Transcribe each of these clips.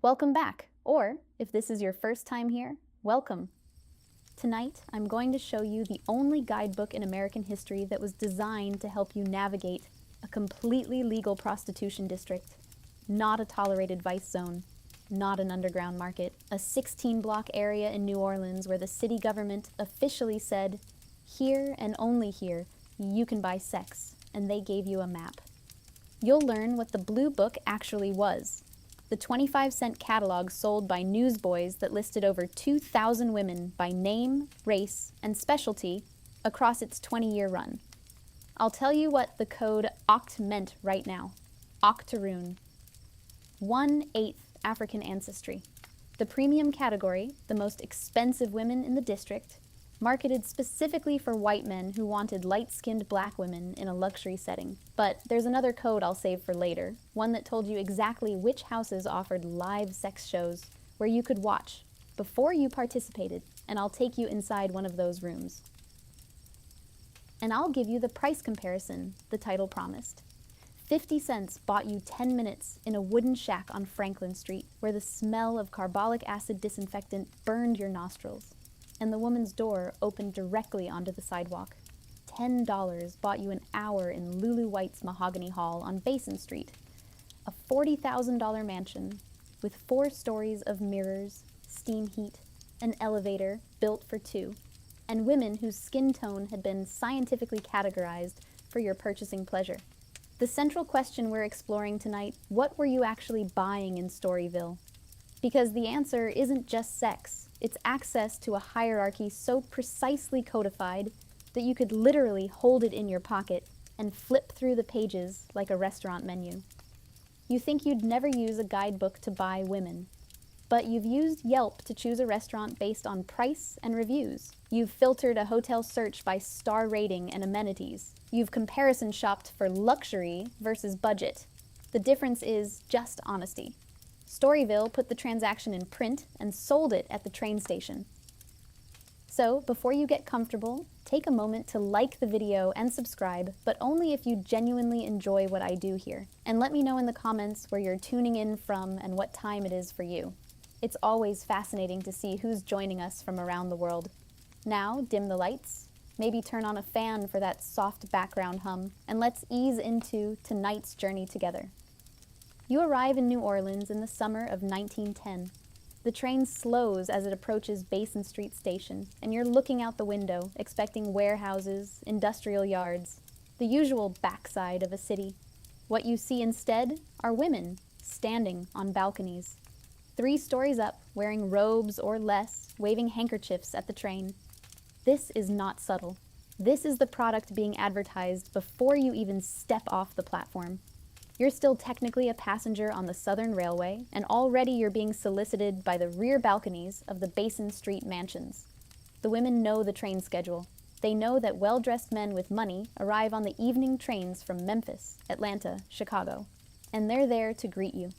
welcome back. Or, if this is your first time here, welcome. Tonight, I'm going to show you the only guidebook in American history that was designed to help you navigate a completely legal prostitution district, not a tolerated vice zone, not an underground market, a 16-block area in New Orleans where the city government officially said, here and only here, you can buy sex, and they gave you a map. You'll learn what the Blue Book actually was, the 25-cent catalog sold by newsboys that listed over 2,000 women by name, race, and specialty across its 20-year run. I'll tell you what the code OCT meant right now. Octoroon. 1/8 African ancestry. The premium category, the most expensive women in the district, marketed specifically for white men who wanted light-skinned black women in a luxury setting. But there's another code I'll save for later, one that told you exactly which houses offered live sex shows where you could watch before you participated, and I'll take you inside one of those rooms. And I'll give you the price comparison the title promised. 50 cents bought you 10 minutes in a wooden shack on Franklin Street where the smell of carbolic acid disinfectant burned your nostrils, and the woman's door opened directly onto the sidewalk. $10 bought you an hour in Lulu White's Mahogany Hall on Basin Street, a $40,000 mansion with 4 stories of mirrors, steam heat, an elevator built for 2, and women whose skin tone had been scientifically categorized for your purchasing pleasure. The central question we're exploring tonight, what were you actually buying in Storyville? Because the answer isn't just sex. It's access to a hierarchy so precisely codified that you could literally hold it in your pocket and flip through the pages like a restaurant menu. You think you'd never use a guidebook to buy women, but you've used Yelp to choose a restaurant based on price and reviews. You've filtered a hotel search by star rating and amenities. You've comparison shopped for luxury versus budget. The difference is just honesty. Storyville put the transaction in print and sold it at the train station. So, before you get comfortable, take a moment to like the video and subscribe, but only if you genuinely enjoy what I do here. And let me know in the comments where you're tuning in from and what time it is for you. It's always fascinating to see who's joining us from around the world. Now, dim the lights, maybe turn on a fan for that soft background hum, and let's ease into tonight's journey together. You arrive in New Orleans in the summer of 1910. The train slows as it approaches Basin Street Station, and you're looking out the window, expecting warehouses, industrial yards, the usual backside of a city. What you see instead are women standing on balconies, 3 stories up, wearing robes or less, waving handkerchiefs at the train. This is not subtle. This is the product being advertised before you even step off the platform. You're still technically a passenger on the Southern Railway, and already you're being solicited by the rear balconies of the Basin Street mansions. The women know the train schedule. They know that well-dressed men with money arrive on the evening trains from Memphis, Atlanta, Chicago, and they're there to greet you.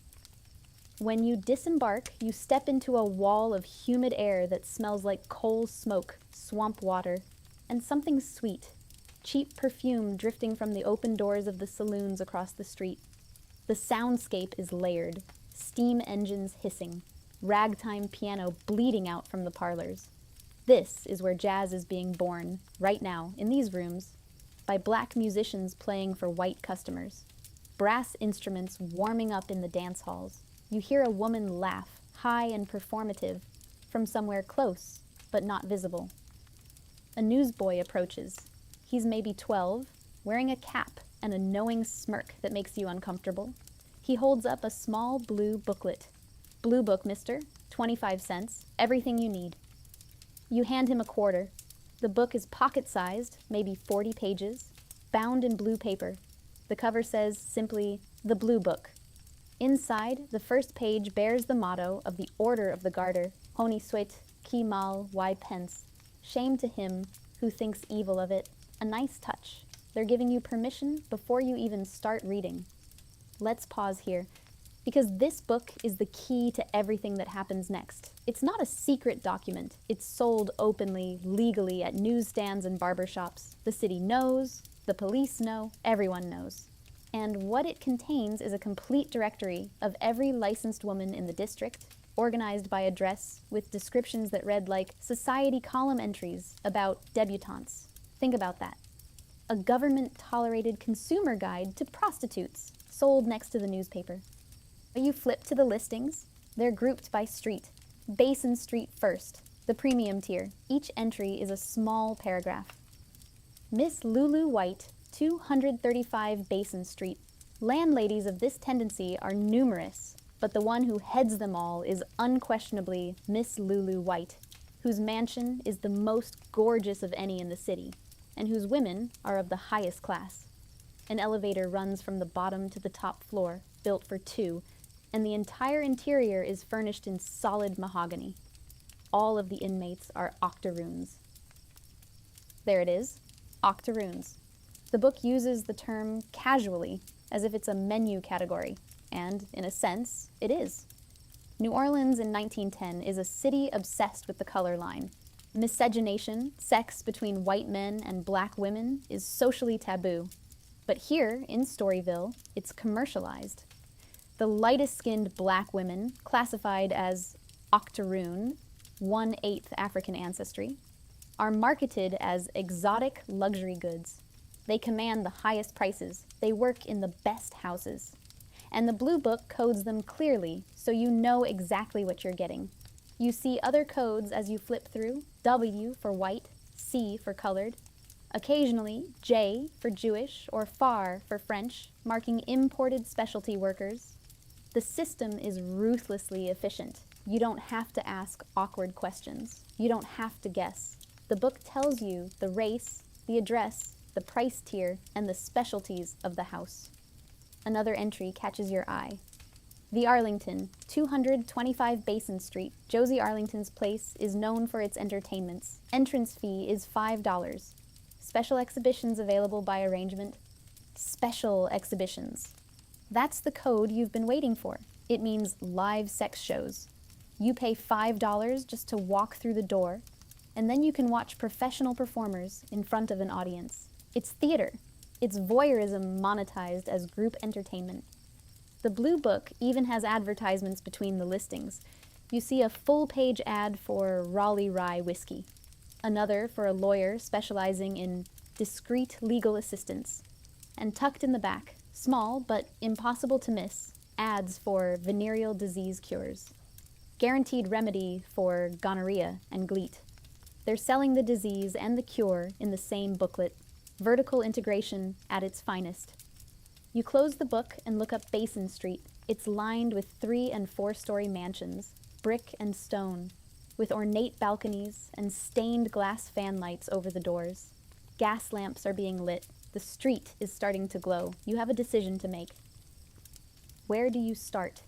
When you disembark, you step into a wall of humid air that smells like coal smoke, swamp water, and something sweet. Cheap perfume drifting from the open doors of the saloons across the street. The soundscape is layered, steam engines hissing, ragtime piano bleeding out from the parlors. This is where jazz is being born, right now, in these rooms, by black musicians playing for white customers. Brass instruments warming up in the dance halls. You hear a woman laugh, high and performative, from somewhere close, but not visible. A newsboy approaches. He's maybe 12, wearing a cap and a knowing smirk that makes you uncomfortable. He holds up a small blue booklet. Blue Book, mister, 25 cents, everything you need. You hand him a quarter. The book is pocket-sized, maybe 40 pages, bound in blue paper. The cover says simply, The Blue Book. Inside, the first page bears the motto of the Order of the Garter, Honi soit, qui mal, why pence. Shame to him who thinks evil of it. A nice touch. They're giving you permission before you even start reading. Let's pause here, because this book is the key to everything that happens next. It's not a secret document. It's sold openly, legally at newsstands and barbershops. The city knows, the police know, everyone knows. And what it contains is a complete directory of every licensed woman in the district, organized by address with descriptions that read like society column entries about debutantes. Think about that. A government-tolerated consumer guide to prostitutes, sold next to the newspaper. But you flip to the listings. They're grouped by street. Basin Street first, the premium tier. Each entry is a small paragraph. Miss Lulu White, 235 Basin Street. Landladies of this tendency are numerous, but the one who heads them all is unquestionably Miss Lulu White, whose mansion is the most gorgeous of any in the city, and whose women are of the highest class. An elevator runs from the bottom to the top floor, built for two, and the entire interior is furnished in solid mahogany. All of the inmates are octoroons. There it is, octoroons. The book uses the term casually, as if it's a menu category, and, in a sense, it is. New Orleans in 1910 is a city obsessed with the color line. Miscegenation, sex between white men and black women, is socially taboo. But here, in Storyville, it's commercialized. The lightest-skinned black women, classified as octoroon, 1/8 African ancestry, are marketed as exotic luxury goods. They command the highest prices. They work in the best houses. And the Blue Book codes them clearly, so you know exactly what you're getting. You see other codes as you flip through: W for white, C for colored, occasionally J for Jewish or FAR for French, marking imported specialty workers. The system is ruthlessly efficient. You don't have to ask awkward questions. You don't have to guess. The book tells you the race, the address, the price tier, and the specialties of the house. Another entry catches your eye. The Arlington, 225 Basin Street. Josie Arlington's place is known for its entertainments. Entrance fee is $5. Special exhibitions available by arrangement. Special exhibitions. That's the code you've been waiting for. It means live sex shows. You pay $5 just to walk through the door, and then you can watch professional performers in front of an audience. It's theater. It's voyeurism monetized as group entertainment. The Blue Book even has advertisements between the listings. You see a full-page ad for Raleigh Rye whiskey, another for a lawyer specializing in discreet legal assistance, and tucked in the back, small but impossible to miss, ads for venereal disease cures. Guaranteed remedy for gonorrhea and GLEAT. They're selling the disease and the cure in the same booklet. Vertical integration at its finest. You close the book and look up Basin Street. It's lined with 3- and 4-story mansions, brick and stone, with ornate balconies and stained glass fan lights over the doors. Gas lamps are being lit. The street is starting to glow. You have a decision to make. Where do you start?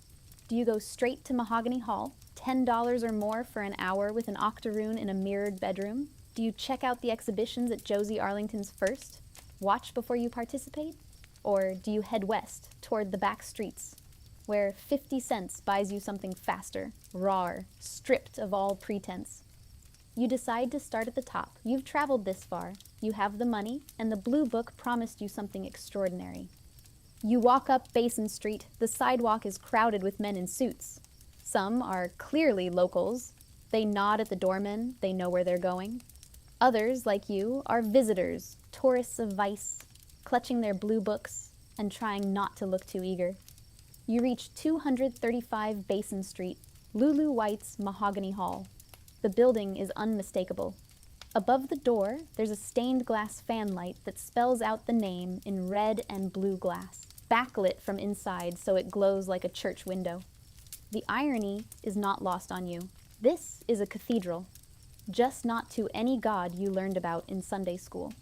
Do you go straight to Mahogany Hall, $10 or more for an hour with an octoroon in a mirrored bedroom? Do you check out the exhibitions at Josie Arlington's first? Watch before you participate? Or do you head west toward the back streets, where 50 cents buys you something faster, rawer, stripped of all pretense? You decide to start at the top. You've traveled this far. You have the money, and the Blue Book promised you something extraordinary. You walk up Basin Street. The sidewalk is crowded with men in suits. Some are clearly locals. They nod at the doormen. They know where they're going. Others, like you, are visitors, tourists of vice, clutching their blue books and trying not to look too eager. You reach 235 Basin Street, Lulu White's Mahogany Hall. The building is unmistakable. Above the door, there's a stained glass fan light that spells out the name in red and blue glass, backlit from inside so it glows like a church window. The irony is not lost on you. This is a cathedral. Just not to any god you learned about in Sunday school.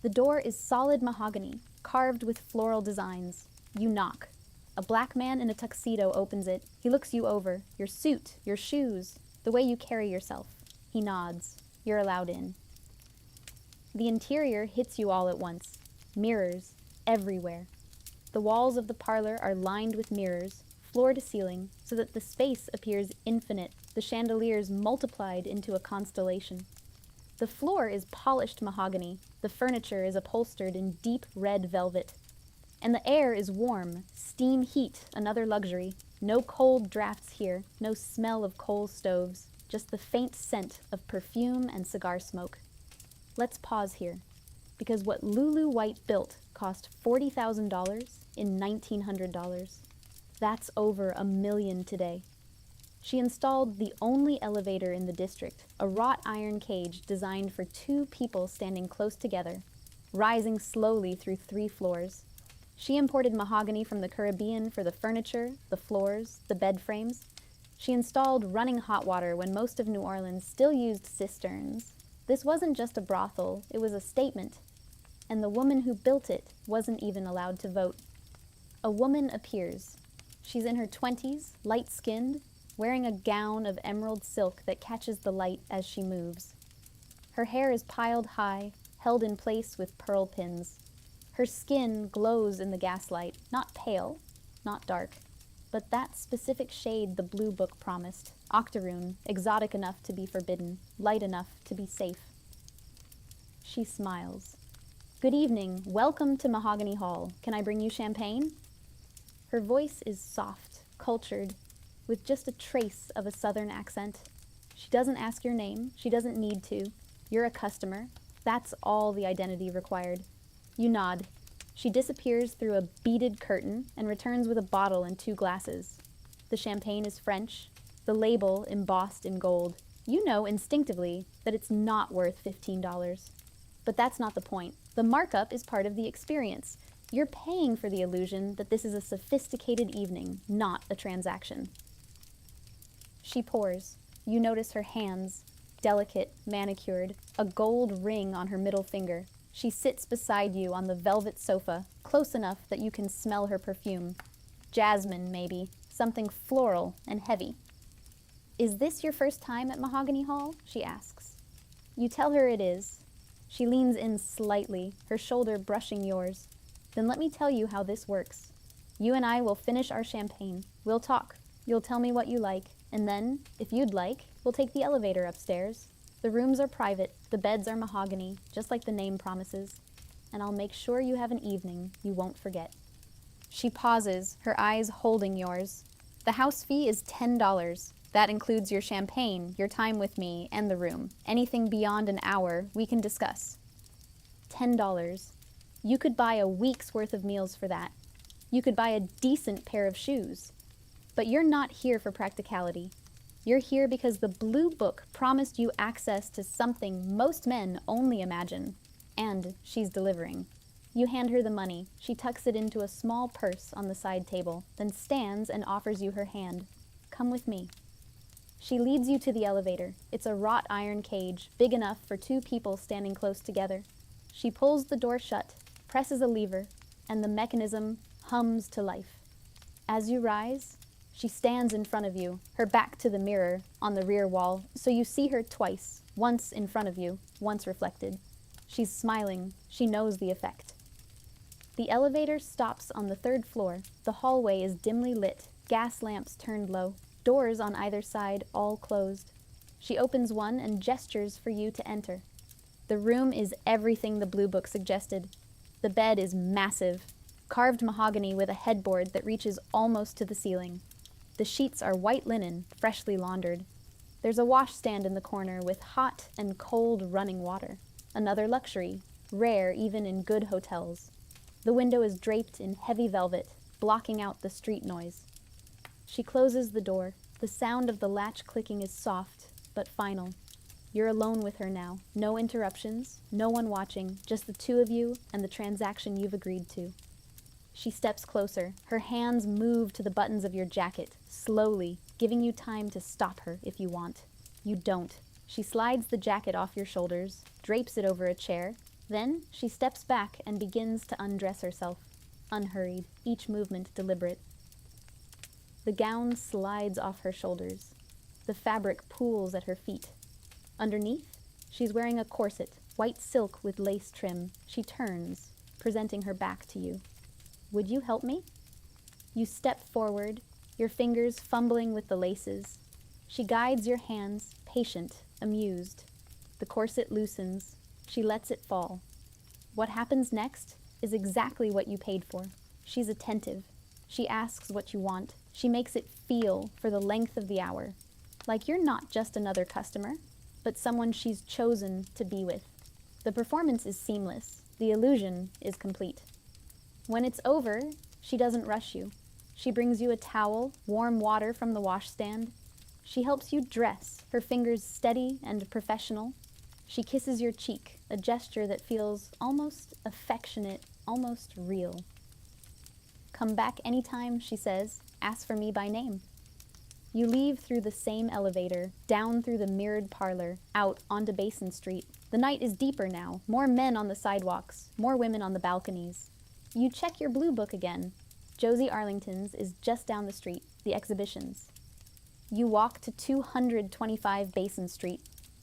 The door is solid mahogany, carved with floral designs. You knock. A black man in a tuxedo opens it. He looks you over, your suit, your shoes, the way you carry yourself. He nods. You're allowed in. The interior hits you all at once. Mirrors, everywhere. The walls of the parlor are lined with mirrors, floor to ceiling, so that the space appears infinite, the chandeliers multiplied into a constellation. The floor is polished mahogany. The furniture is upholstered in deep red velvet. And the air is warm, steam heat, another luxury. No cold drafts here, no smell of coal stoves, just the faint scent of perfume and cigar smoke. Let's pause here, because what Lulu White built cost $40,000 in $1,900. That's over $1 million today. She installed the only elevator in the district, a wrought iron cage designed for 2 people standing close together, rising slowly through 3 floors. She imported mahogany from the Caribbean for the furniture, the floors, the bed frames. She installed running hot water when most of New Orleans still used cisterns. This wasn't just a brothel, it was a statement. And the woman who built it wasn't even allowed to vote. A woman appears. She's in her 20s, light-skinned, wearing a gown of emerald silk that catches the light as she moves. Her hair is piled high, held in place with pearl pins. Her skin glows in the gaslight, not pale, not dark, but that specific shade the Blue Book promised, octoroon, exotic enough to be forbidden, light enough to be safe. She smiles. Good evening, welcome to Mahogany Hall. Can I bring you champagne? Her voice is soft, cultured, with just a trace of a southern accent. She doesn't ask your name, she doesn't need to. You're a customer. That's all the identity required. You nod. She disappears through a beaded curtain and returns with a bottle and 2 glasses. The champagne is French, the label embossed in gold. You know instinctively that it's not worth $15. But that's not the point. The markup is part of the experience. You're paying for the illusion that this is a sophisticated evening, not a transaction. She pours. You notice her hands, delicate, manicured, a gold ring on her middle finger. She sits beside you on the velvet sofa, close enough that you can smell her perfume. Jasmine, maybe. Something floral and heavy. Is this your first time at Mahogany Hall? She asks. You tell her it is. She leans in slightly, her shoulder brushing yours. Then let me tell you how this works. You and I will finish our champagne. We'll talk. You'll tell me what you like. And then, if you'd like, we'll take the elevator upstairs. The rooms are private, the beds are mahogany, just like the name promises. And I'll make sure you have an evening you won't forget. She pauses, her eyes holding yours. The house fee is $10. That includes your champagne, your time with me, and the room. Anything beyond an hour, we can discuss. $10. You could buy a week's worth of meals for that. You could buy a decent pair of shoes. But you're not here for practicality. You're here because the Blue Book promised you access to something most men only imagine. And she's delivering. You hand her the money. She tucks it into a small purse on the side table, then stands and offers you her hand. Come with me. She leads you to the elevator. It's a wrought iron cage, big enough for 2 people standing close together. She pulls the door shut, presses a lever, and the mechanism hums to life. As you rise, she stands in front of you, her back to the mirror on the rear wall, so you see her twice, once in front of you, once reflected. She's smiling. She knows the effect. The elevator stops on the 3rd floor. The hallway is dimly lit, gas lamps turned low, doors on either side all closed. She opens one and gestures for you to enter. The room is everything the Blue Book suggested. The bed is massive, carved mahogany with a headboard that reaches almost to the ceiling. The sheets are white linen, freshly laundered. There's a washstand in the corner with hot and cold running water. Another luxury, rare even in good hotels. The window is draped in heavy velvet, blocking out the street noise. She closes the door. The sound of the latch clicking is soft, but final. You're alone with her now. No interruptions, no one watching, just the 2 of you and the transaction you've agreed to. She steps closer. Her hands move to the buttons of your jacket, slowly, giving you time to stop her if you want. You don't. She slides the jacket off your shoulders, drapes it over a chair. Then she steps back and begins to undress herself, unhurried, each movement deliberate. The gown slides off her shoulders. The fabric pools at her feet. Underneath, she's wearing a corset, white silk with lace trim. She turns, presenting her back to you. Would you help me? You step forward, your fingers fumbling with the laces. She guides your hands, patient, amused. The corset loosens. She lets it fall. What happens next is exactly what you paid for. She's attentive. She asks what you want. She makes it feel for the length of the hour. Like you're not just another customer, but someone she's chosen to be with. The performance is seamless. The illusion is complete. When it's over, she doesn't rush you. She brings you a towel, warm water from the washstand. She helps you dress, her fingers steady and professional. She kisses your cheek, a gesture that feels almost affectionate, almost real. Come back anytime, she says. Ask for me by name. You leave through the same elevator, down through the mirrored parlor, out onto Basin Street. The night is deeper now, more men on the sidewalks, more women on the balconies. You check your blue book again. Josie Arlington's is just down the street, the exhibitions. You walk to 225 Basin Street.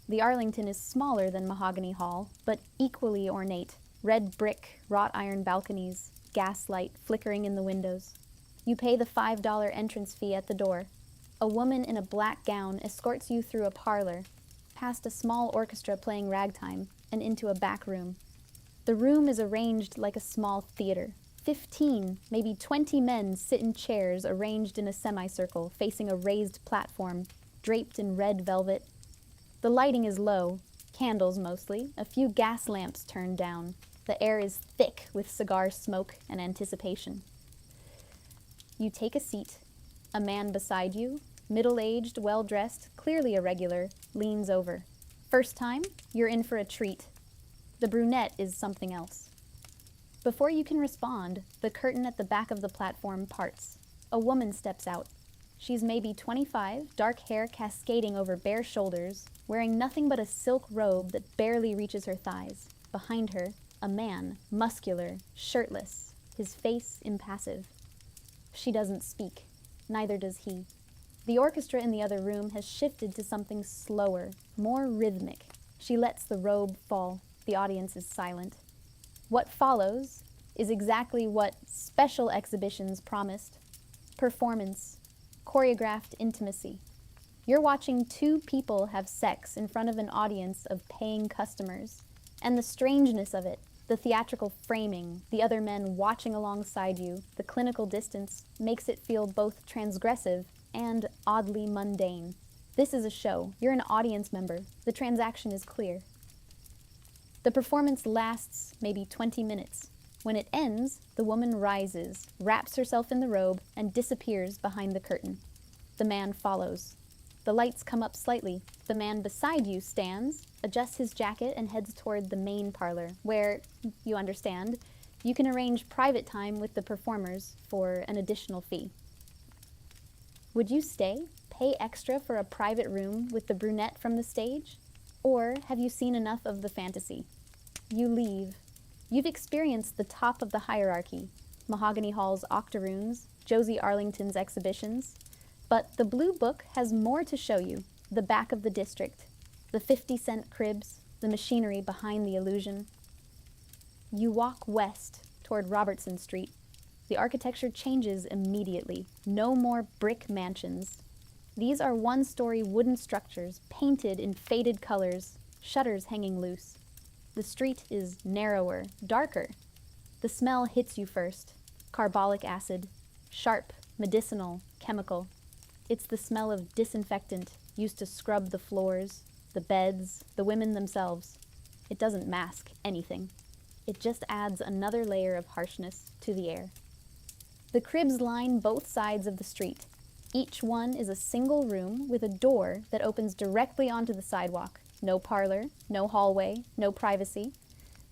The Arlington is smaller than Mahogany Hall, but equally ornate. Red brick, wrought iron balconies, gaslight flickering in the windows. You pay the $5 entrance fee at the door. A woman in a black gown escorts you through a parlor, past a small orchestra playing ragtime, and into a back room. The room is arranged like a small theater. 15, maybe 20 men sit in chairs arranged in a semicircle, facing a raised platform, draped in red velvet. The lighting is low, candles mostly, a few gas lamps turned down. The air is thick with cigar smoke and anticipation. You take a seat. A man beside you, middle-aged, well-dressed, clearly irregular, leans over. First time, you're in for a treat. The brunette is something else. Before you can respond, the curtain at the back of the platform parts. A woman steps out. She's maybe 25, dark hair cascading over bare shoulders, wearing nothing but a silk robe that barely reaches her thighs. Behind her, a man, muscular, shirtless, his face impassive. She doesn't speak. Neither does he. The orchestra in the other room has shifted to something slower, more rhythmic. She lets the robe fall. The audience is silent. What follows is exactly what special exhibitions promised. Performance, choreographed intimacy. You're watching two people have sex in front of an audience of paying customers. And the strangeness of it, the theatrical framing, the other men watching alongside you, the clinical distance, makes it feel both transgressive and oddly mundane. This is a show. You're an audience member. The transaction is clear. The performance lasts maybe 20 minutes. When it ends, the woman rises, wraps herself in the robe, and disappears behind the curtain. The man follows. The lights come up slightly. The man beside you stands, adjusts his jacket, and heads toward the main parlor, where, you understand, you can arrange private time with the performers for an additional fee. Would you stay, pay extra for a private room with the brunette from the stage? Or have you seen enough of the fantasy? You leave. You've experienced the top of the hierarchy, Mahogany Hall's octoroons, Josie Arlington's exhibitions, but the blue book has more to show you, the back of the district, the 50-cent cribs, the machinery behind the illusion. You walk west toward Robertson Street. The architecture changes immediately. No more brick mansions. These are one-story wooden structures painted in faded colors, shutters hanging loose. The street is narrower, darker. The smell hits you first. Carbolic acid. Sharp, medicinal, chemical. It's the smell of disinfectant used to scrub the floors, the beds, the women themselves. It doesn't mask anything. It just adds another layer of harshness to the air. The cribs line both sides of the street. Each one is a single room with a door that opens directly onto the sidewalk. No parlor, no hallway, no privacy.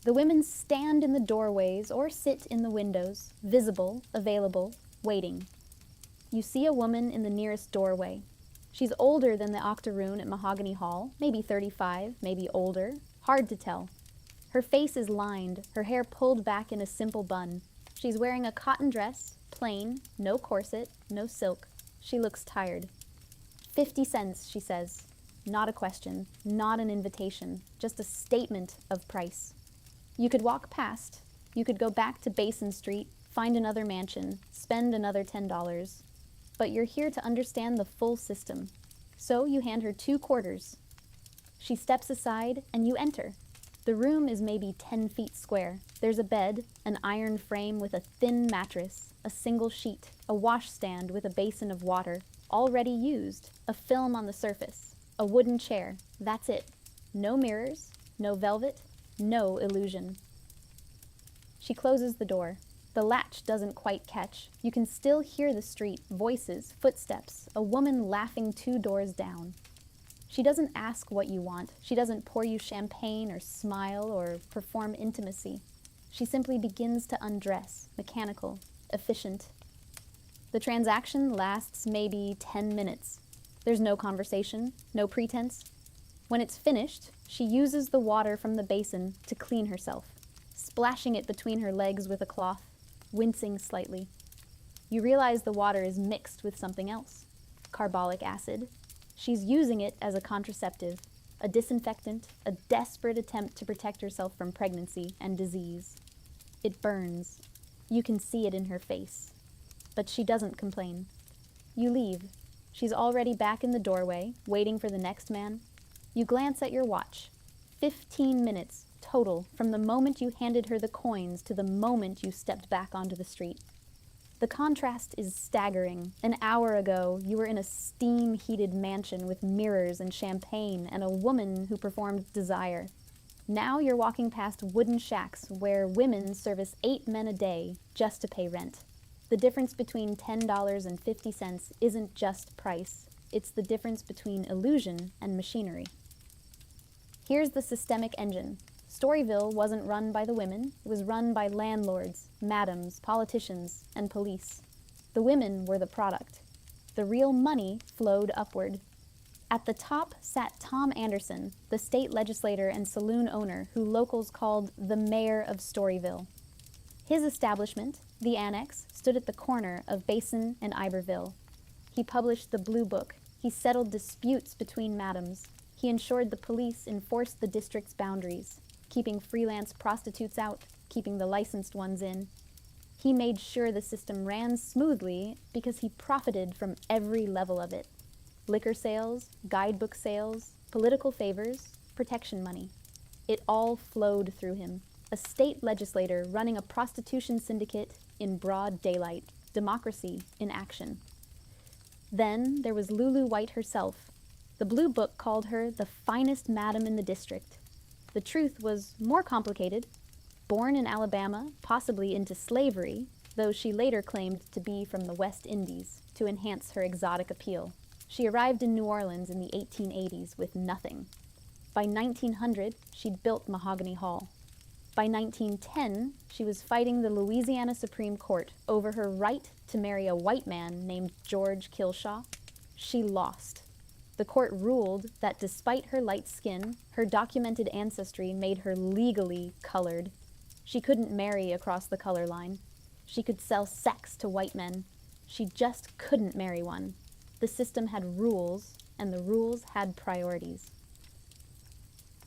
The women stand in the doorways or sit in the windows, visible, available, waiting. You see a woman in the nearest doorway. She's older than the octoroon at Mahogany Hall, maybe 35, maybe older, hard to tell. Her face is lined, her hair pulled back in a simple bun. She's wearing a cotton dress, plain, no corset, no silk. She looks tired. 50 cents, she says. Not a question, not an invitation, just a statement of price. You could walk past. You could go back to Basin Street, find another mansion, spend another $10. But you're here to understand the full system. So you hand her 2 quarters. She steps aside and you enter. The room is maybe 10 feet square. There's a bed, an iron frame with a thin mattress, a single sheet, a washstand with a basin of water, already used, a film on the surface, a wooden chair. That's it. No mirrors, no velvet, no illusion. She closes the door. The latch doesn't quite catch. You can still hear the street, voices, footsteps, a woman laughing 2 doors down. She doesn't ask what you want. She doesn't pour you champagne or smile or perform intimacy. She simply begins to undress, mechanical, efficient. The transaction lasts maybe 10 minutes. There's no conversation, no pretense. When it's finished, she uses the water from the basin to clean herself, splashing it between her legs with a cloth, wincing slightly. You realize the water is mixed with something else, carbolic acid. She's using it as a contraceptive, a disinfectant, a desperate attempt to protect herself from pregnancy and disease. It burns. You can see it in her face. But she doesn't complain. You leave. She's already back in the doorway, waiting for the next man. You glance at your watch. 15 minutes total from the moment you handed her the coins to the moment you stepped back onto the street. The contrast is staggering. An hour ago, you were in a steam-heated mansion with mirrors and champagne and a woman who performed desire. Now you're walking past wooden shacks where women service 8 men a day just to pay rent. The difference between $10.50 isn't just price. It's the difference between illusion and machinery. Here's the systemic engine. Storyville wasn't run by the women. It was run by landlords, madams, politicians, and police. The women were the product. The real money flowed upward. At the top sat Tom Anderson, the state legislator and saloon owner who locals called the mayor of Storyville. His establishment, the Annex, stood at the corner of Basin and Iberville. He published the Blue Book. He settled disputes between madams. He ensured the police enforced the district's boundaries, keeping freelance prostitutes out, keeping the licensed ones in. He made sure the system ran smoothly because he profited from every level of it. Liquor sales, guidebook sales, political favors, protection money. It all flowed through him. A state legislator running a prostitution syndicate in broad daylight. Democracy in action. Then there was Lulu White herself. The Blue Book called her the finest madam in the district. The truth was more complicated. Born in Alabama, possibly into slavery, though she later claimed to be from the West Indies to enhance her exotic appeal. She arrived in New Orleans in the 1880s with nothing. By 1900, she'd built Mahogany Hall. By 1910, she was fighting the Louisiana Supreme Court over her right to marry a white man named George Kilshaw. She lost. The court ruled that despite her light skin, her documented ancestry made her legally colored. She couldn't marry across the color line. She could sell sex to white men. She just couldn't marry one. The system had rules, and the rules had priorities.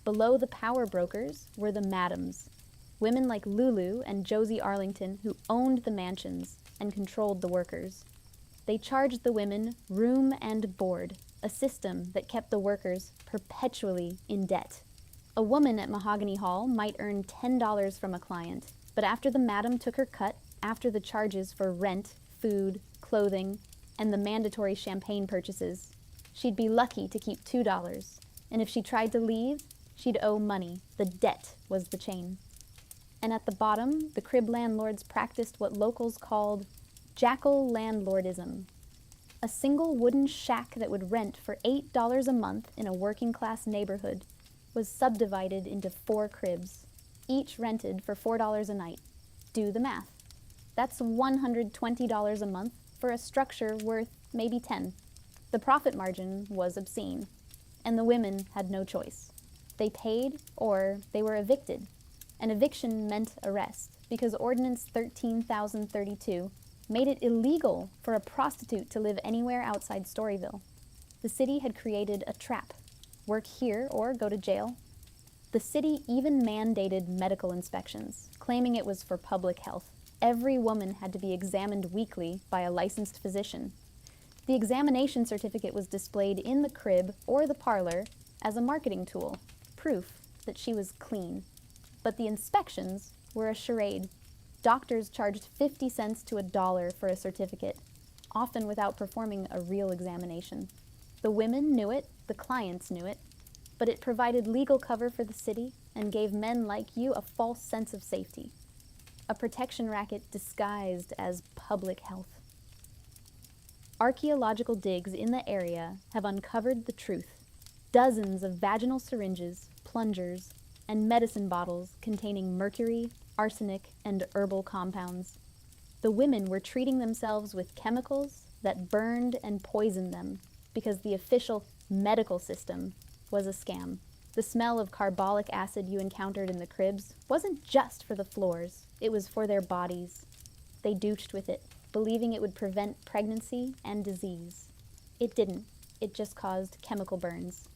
Below the power brokers were the madams, women like Lulu and Josie Arlington who owned the mansions and controlled the workers. They charged the women room and board, a system that kept the workers perpetually in debt. A woman at Mahogany Hall might earn $10 from a client, but after the madam took her cut, after the charges for rent, food, clothing, and the mandatory champagne purchases, she'd be lucky to keep $2. And if she tried to leave, she'd owe money. The debt was the chain. And at the bottom, the crib landlords practiced what locals called Jackal Landlordism. A single wooden shack that would rent for $8 a month in a working-class neighborhood was subdivided into 4 cribs, each rented for $4 a night. Do the math. That's $120 a month for a structure worth maybe 10. The profit margin was obscene, and the women had no choice. They paid or they were evicted. An eviction meant arrest because Ordinance 13,032 made it illegal for a prostitute to live anywhere outside Storyville. The city had created a trap. Work here or go to jail. The city even mandated medical inspections, claiming it was for public health. Every woman had to be examined weekly by a licensed physician. The examination certificate was displayed in the crib or the parlor as a marketing tool, proof that she was clean. But the inspections were a charade. Doctors charged 50 cents to $1 for a certificate, often without performing a real examination. The women knew it, the clients knew it, but it provided legal cover for the city and gave men like you a false sense of safety. A protection racket disguised as public health. Archaeological digs in the area have uncovered the truth. Dozens of vaginal syringes, plungers, and medicine bottles containing mercury, arsenic, and herbal compounds. The women were treating themselves with chemicals that burned and poisoned them because the official medical system was a scam. The smell of carbolic acid you encountered in the cribs wasn't just for the floors, it was for their bodies. They douched with it, believing it would prevent pregnancy and disease. It didn't. It just caused chemical burns.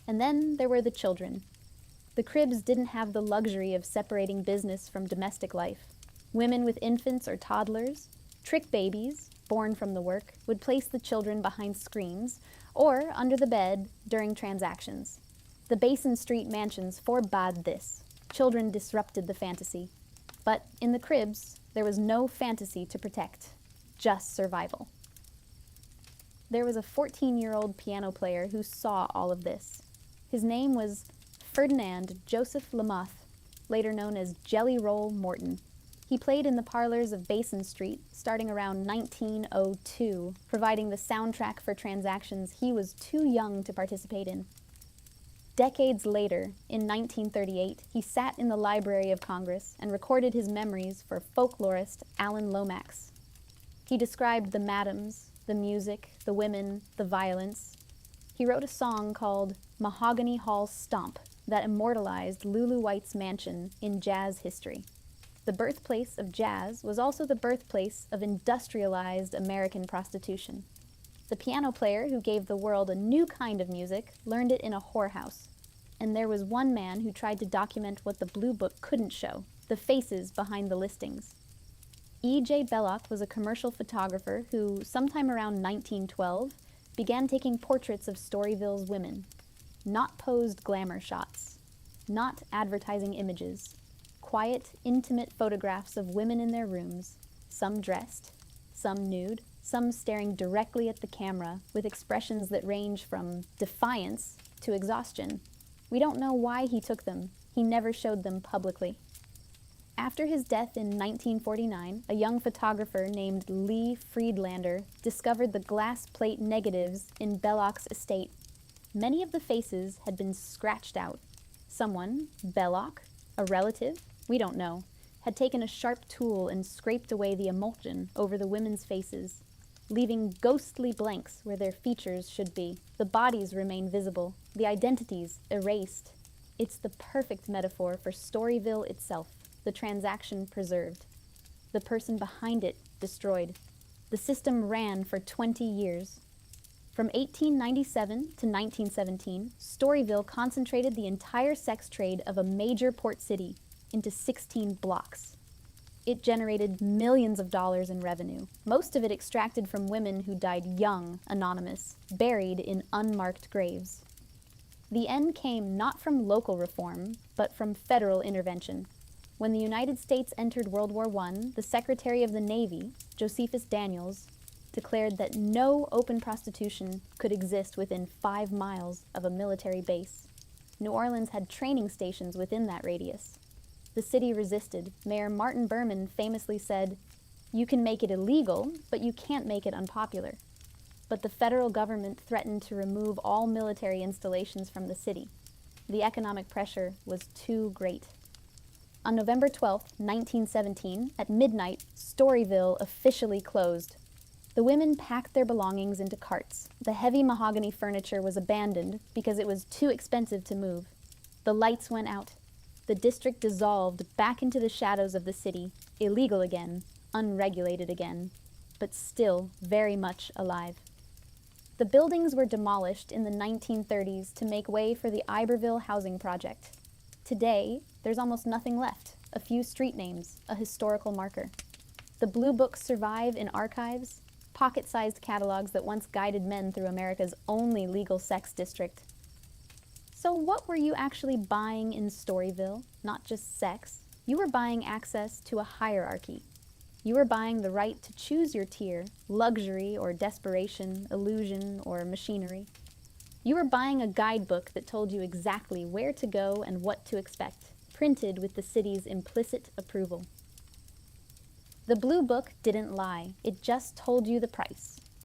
And then there were the children. The cribs didn't have the luxury of separating business from domestic life. Women with infants or toddlers, trick babies, born from the work, would place the children behind screens or under the bed during transactions. The Basin Street mansions forbade this. Children disrupted the fantasy. But in the cribs, there was no fantasy to protect, just survival. There was a 14-year-old piano player who saw all of this. His name was Ferdinand Joseph Lamoth, later known as Jelly Roll Morton. He played in the parlors of Basin Street starting around 1902, providing the soundtrack for transactions he was too young to participate in. Decades later, in 1938, he sat in the Library of Congress and recorded his memories for folklorist Alan Lomax. He described the madams, the music, the women, the violence. He wrote a song called Mahogany Hall Stomp that immortalized Lulu White's mansion in jazz history. The birthplace of jazz was also the birthplace of industrialized American prostitution. The piano player who gave the world a new kind of music learned it in a whorehouse. And there was one man who tried to document what the Blue Book couldn't show, the faces behind the listings. E.J. Belloc was a commercial photographer who, sometime around 1912, began taking portraits of Storyville's women. Not posed glamour shots, not advertising images. Quiet, intimate photographs of women in their rooms, some dressed, some nude, some staring directly at the camera with expressions that range from defiance to exhaustion. We don't know why he took them. He never showed them publicly. After his death in 1949, a young photographer named Lee Friedlander discovered the glass plate negatives in Belloc's estate. Many of the faces had been scratched out. Someone, Belloc, a relative, we don't know, had taken a sharp tool and scraped away the emulsion over the women's faces, leaving ghostly blanks where their features should be. The bodies remain visible, the identities erased. It's the perfect metaphor for Storyville itself, the transaction preserved, the person behind it destroyed. The system ran for 20 years. From 1897 to 1917, Storyville concentrated the entire sex trade of a major port city into 16 blocks. It generated millions of dollars in revenue, most of it extracted from women who died young, anonymous, buried in unmarked graves. The end came not from local reform, but from federal intervention. When the United States entered World War I, the Secretary of the Navy, Josephus Daniels, declared that no open prostitution could exist within 5 miles of a military base. New Orleans had training stations within that radius. The city resisted. Mayor Martin Berman famously said, "You can make it illegal, but you can't make it unpopular." But the federal government threatened to remove all military installations from the city. The economic pressure was too great. On November 12, 1917, at midnight, Storyville officially closed. The women packed their belongings into carts. The heavy mahogany furniture was abandoned because it was too expensive to move. The lights went out. The district dissolved back into the shadows of the city, illegal again, unregulated again, but still very much alive. The buildings were demolished in the 1930s to make way for the Iberville housing project. Today, there's almost nothing left, a few street names, a historical marker. The Blue Books survive in archives, pocket-sized catalogs that once guided men through America's only legal sex district. So what were you actually buying in Storyville? Not just sex. You were buying access to a hierarchy. You were buying the right to choose your tier, luxury or desperation, illusion or machinery. You were buying a guidebook that told you exactly where to go and what to expect, printed with the city's implicit approval. The blue book didn't lie. It just told you the price.